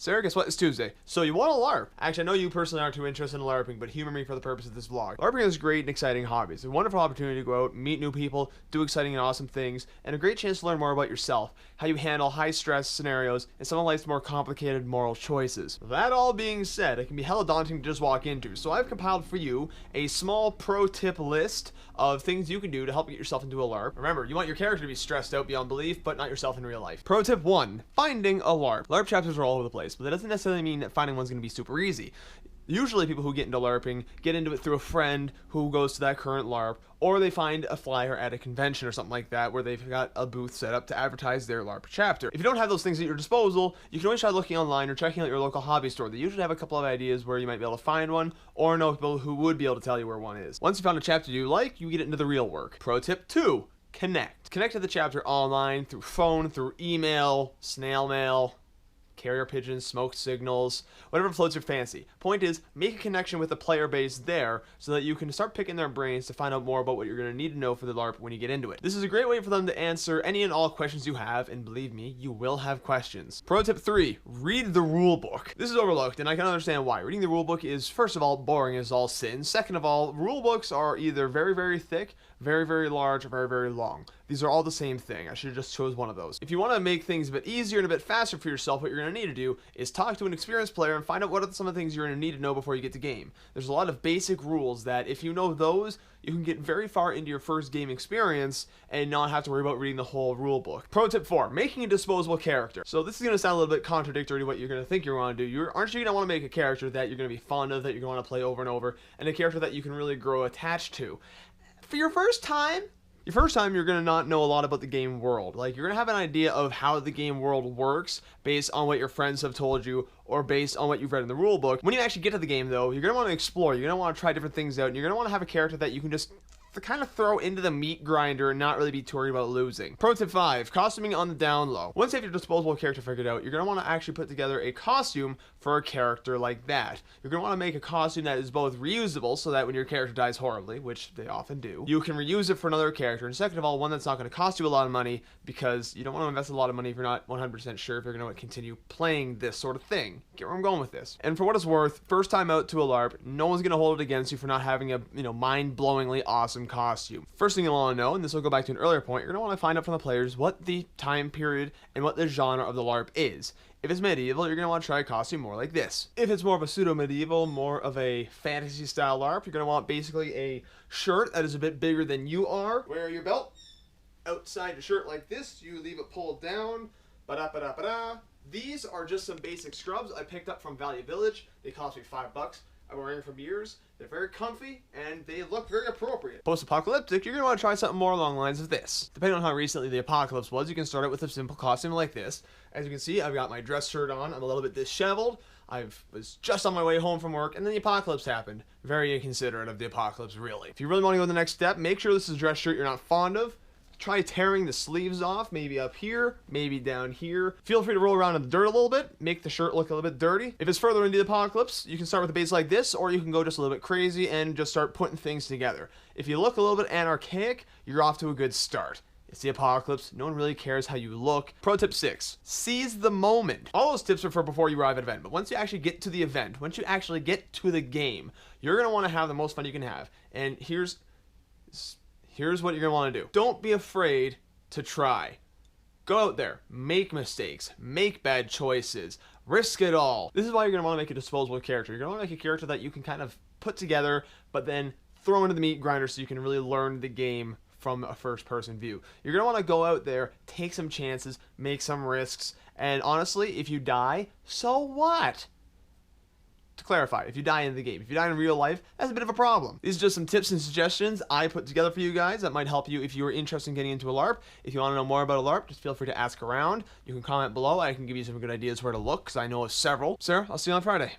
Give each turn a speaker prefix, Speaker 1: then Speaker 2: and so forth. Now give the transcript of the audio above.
Speaker 1: Sarah, guess what? It's Tuesday. So you want to LARP? Actually, I know you personally aren't too interested in LARPing, but humor me for the purpose of this vlog. LARPing is great and exciting hobby. It's a wonderful opportunity to go out, meet new people, do exciting and awesome things, and a great chance to learn more about yourself, how you handle high-stress scenarios, and some of life's more complicated moral choices. That all being said, it can be hella daunting to just walk into, so I've compiled for you a small pro tip list of things you can do to help get yourself into a LARP. Remember, you want your character to be stressed out beyond belief, but not yourself in real life. Pro tip 1, finding a LARP. LARP chapters are all over the place, but that doesn't necessarily mean that finding one's going to be super easy. Usually people who get into LARPing get into it through a friend who goes to that current LARP, or they find a flyer at a convention or something like that where they've got a booth set up to advertise their LARP chapter. If you don't have those things at your disposal, you can always try looking online or checking out your local hobby store. They usually have a couple of ideas where you might be able to find one, or know people who would be able to tell you where one is. Once you found a chapter you like, you get into the real work. Pro tip 2, connect. Connect to the chapter online, through phone, through email, snail mail, carrier pigeons, smoke signals, whatever floats your fancy. Point is, make a connection with the player base there so that you can start picking their brains to find out more about what you're going to need to know for the LARP when you get into it. This is a great way for them to answer any and all questions you have, and believe me, you will have questions. Pro tip 3, read the rule book. This is overlooked, and I can understand why. Reading the rule book is, first of all, boring as all sin. Second of all, rule books are either very, very thick, very, very large, or very, very long. These are all the same thing. I should have just chose one of those. If you want to make things a bit easier and a bit faster for yourself, what you're going to need to do is talk to an experienced player and find out what are some of the things you're going to need to know before you get to game. There's a lot of basic rules that if you know those, you can get very far into your first game experience and not have to worry about reading the whole rule book. Pro tip 4, making a disposable character. So this is going to sound a little bit contradictory to what you're going to think you want to do. Aren't you going to want to make a character that you're going to be fond of, that you're going to want to play over and over, and a character that you can really grow attached to? For your first time, you're going to not know a lot about the game world. Like, you're going to have an idea of how the game world works based on what your friends have told you or based on what you've read in the rule book. When you actually get to the game, though, you're going to want to explore. You're going to want to try different things out, and you're going to want to have a character that you can just kind of throw into the meat grinder and not really be too worried about losing. Pro tip 5, costuming on the down low. Once you have your disposable character figured out, you're going to want to actually put together a costume for a character like that. You're going to want to make a costume that is both reusable, so that when your character dies horribly, which they often do, you can reuse it for another character. And second of all, one that's not going to cost you a lot of money, because you don't want to invest a lot of money if you're not 100% sure if you're going to continue playing this sort of thing. Get where I'm going with this. And for what it's worth, first time out to a LARP, no one's going to hold it against you for not having a mind-blowingly awesome costume. First thing you'll want to know, and this will go back to an earlier point, you're going to want to find out from the players what the time period and what the genre of the LARP is. If it's medieval, you're going to want to try a costume more like this. If it's more of a pseudo-medieval, more of a fantasy-style LARP, you're going to want basically a shirt that is a bit bigger than you are. Wear your belt outside your shirt like this. You leave it pulled down. Ba-da-ba-da-ba-da. These are just some basic scrubs I picked up from Value Village. They cost me $5. I've been wearing them for years. They're very comfy, and they look very appropriate. Post-apocalyptic, you're going to want to try something more along the lines of this. Depending on how recently the apocalypse was, you can start out with a simple costume like this. As you can see, I've got my dress shirt on. I'm a little bit disheveled. I was just on my way home from work, and then the apocalypse happened. Very inconsiderate of the apocalypse, really. If you really want to go the next step, make sure this is a dress shirt you're not fond of. Try tearing the sleeves off, maybe up here, maybe down here. Feel free to roll around in the dirt a little bit, make the shirt look a little bit dirty. If it's further into the apocalypse, you can start with a base like this, or you can go just a little bit crazy and just start putting things together. If you look a little bit anarchic, you're off to a good start. It's the apocalypse. No one really cares how you look. Pro tip 6, seize the moment. All those tips are for before you arrive at an event, but once you actually get to the event, once you actually get to the game, you're going to want to have the most fun you can have. And here's what you're going to want to do. Don't be afraid to try. Go out there, make mistakes, make bad choices, risk it all. This is why you're going to want to make a disposable character. You're going to want to make a character that you can kind of put together, but then throw into the meat grinder so you can really learn the game from a first-person view. You're going to want to go out there, take some chances, make some risks, and honestly, if you die, so what? To clarify, if you die in the game, if you die in real life, that's a bit of a problem. These are just some tips and suggestions I put together for you guys that might help you if you are interested in getting into a LARP. If you want to know more about a LARP, just feel free to ask around. You can comment below. I can give you some good ideas where to look, because I know of several. Sarah, I'll see you on Friday.